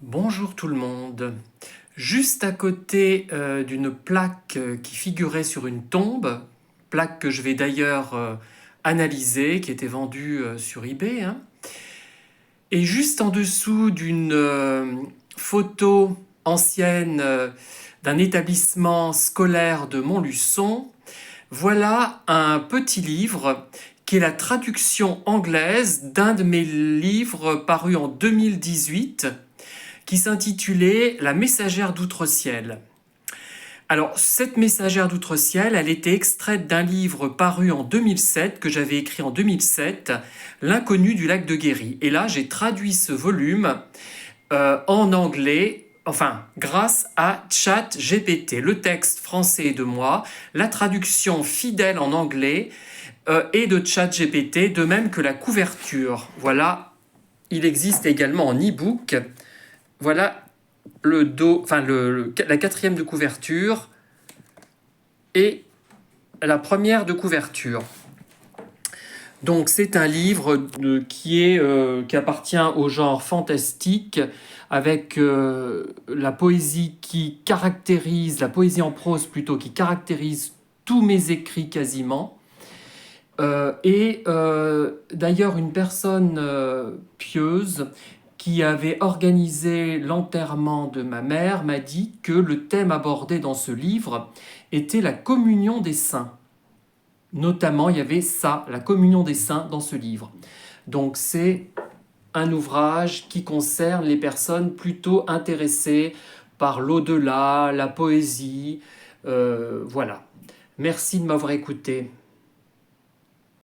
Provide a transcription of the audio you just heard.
Bonjour tout le monde. Juste à côté d'une plaque qui figurait sur une tombe, plaque que je vais d'ailleurs analyser, qui était vendue sur eBay, hein, et juste en dessous d'une photo ancienne d'un établissement scolaire de Montluçon, voilà un petit livre qui est la traduction anglaise d'un de mes livres parus en 2018 qui s'intitulait La messagère d'Outre-Ciel. Alors, cette messagère d'Outre-Ciel, elle était extraite d'un livre paru en 2007, que j'avais écrit en 2007, L'inconnu du lac de Guéry. Et là, j'ai traduit ce volume en anglais, enfin, grâce à ChatGPT. Le texte français est de moi, la traduction fidèle en anglais est de ChatGPT, de même que la couverture. Voilà, il existe également en e-book. Voilà le dos, enfin la quatrième de couverture et la première de couverture. Donc c'est un livre qui appartient au genre fantastique avec la poésie la poésie en prose plutôt, qui caractérise tous mes écrits quasiment. D'ailleurs, une personne pieuse qui avait organisé l'enterrement de ma mère m'a dit que le thème abordé dans ce livre était la communion des saints. Notamment, il y avait ça, la communion des saints dans ce livre. Donc c'est un ouvrage qui concerne les personnes plutôt intéressées par l'au-delà, la poésie. Voilà. Merci de m'avoir écouté.